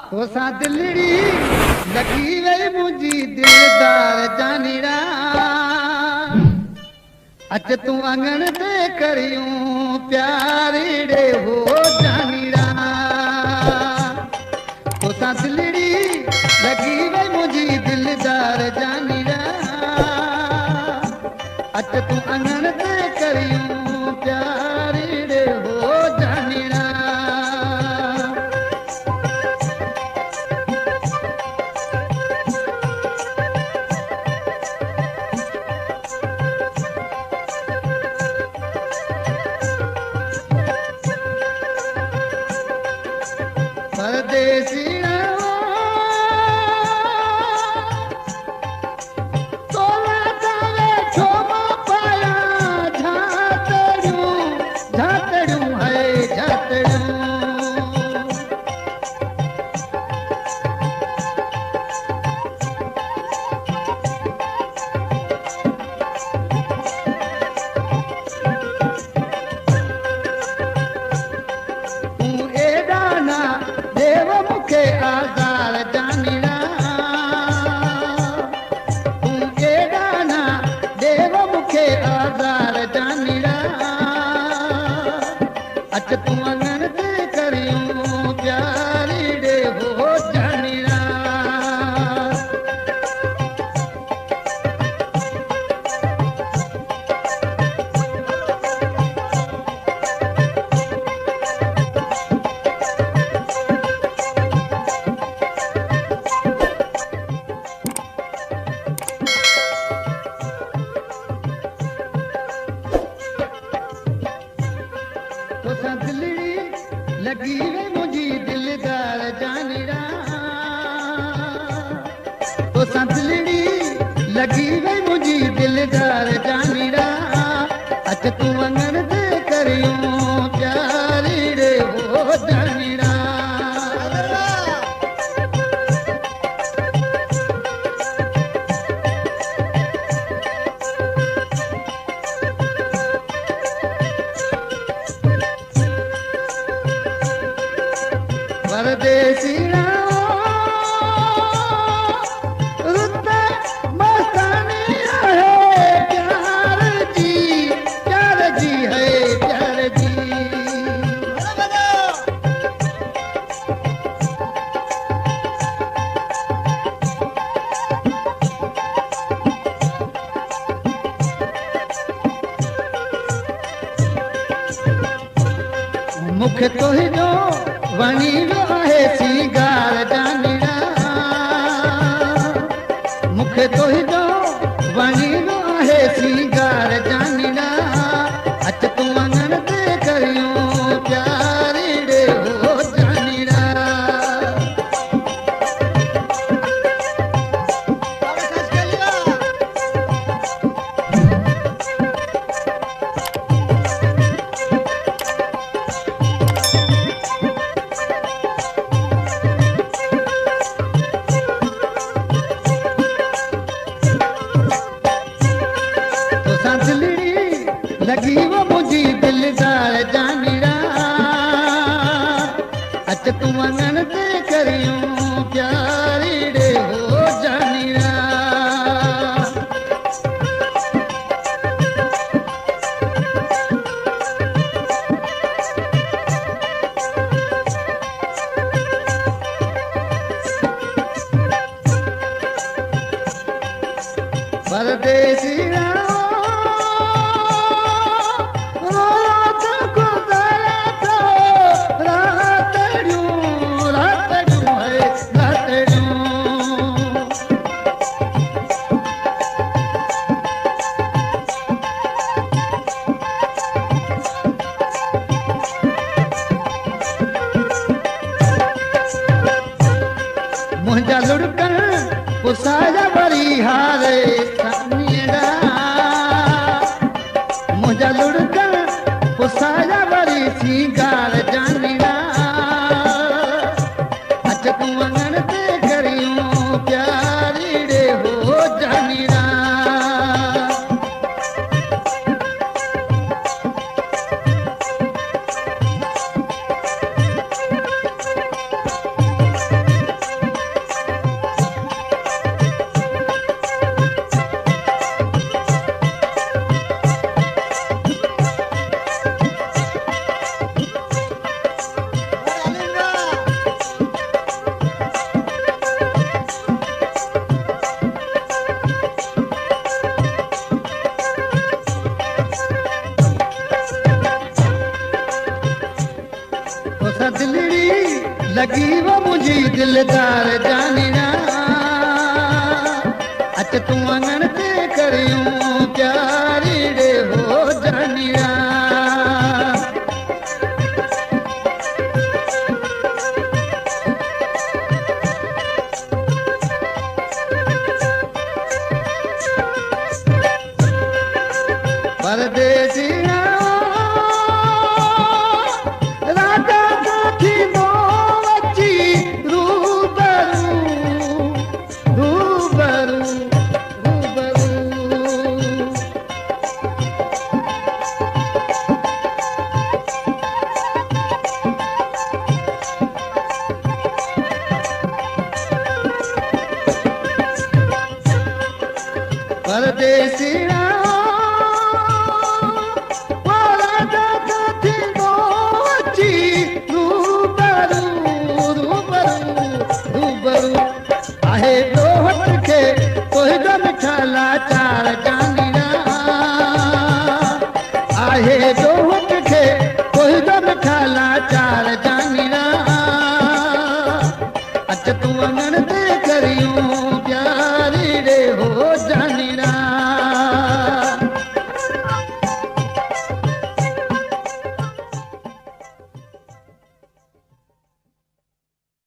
तोसा दिलड़ी लगी वई मुंहिंजी दिलदार जानीड़ा अच तूं अंगण ते करियूं प्यारीड़े हो जानीड़ा तोसा दिलड़ी लगी वई मुंहिंजी दिलदार जानीड़ा अच तूं अंगण ते करियूं प्यारीड़े हो जानीड़ा परदेसी तोला तावे छोमा पाया झातड़ू झातड़ू है झातड़ू तू एडा ना देव मुखे आज़ार जानीड़ा तू एडा ना देव मुखे आज़ार जानीड़ा अच तू अंगण ते करियूं प्यारीड़े हो जानीड़ा तोसा दिलड़ी लगी वे मुंहिंजी दिलदार जानीड़ा तोसा दिलड़ी लगी वे मुंहिंजी दिलदार जानीड़ा अच तूं अंगण ते करियूं प्यारीड़े हो जानीड़ा परदेसी रुत मस्तानी है प्यार जी है प्यार जी मुखे तो ही जो वणी जो है सीगार जानीड़ा मुखे तो ही जो वणी जो है सीगार जानीड़ा अच तूं अंगण ते करियूं प्यारीड़े हो जानीड़ा तोसा दिलड़ी लगी वो मुंहिंजी दिलदार जानीड़ा अच तूं अंगण ते करियूं प्यारीड़े हो जानीड़ा परदेसी मुंहिंजा लुड़कन पुसाया वरी हारे सानीड़ा मुंहिंजा लुड़कन पुसाया वरी सीगार जानीड़ा अच तूं अंगण ते करियूं प्यारीड़े हो जानीड़ा लगी वो मुझी दिलदार जानिया अच तू अंगण ते करियूं प्यारी रे हो जानिया परदेसिया राजा साथी दो अची रूबरू रूबरू रूबरू परदेसिया आहे दोहत के कोई मिठाला चार जानिया आहे दोहत के कोई मिठाला चार जानिया अच तू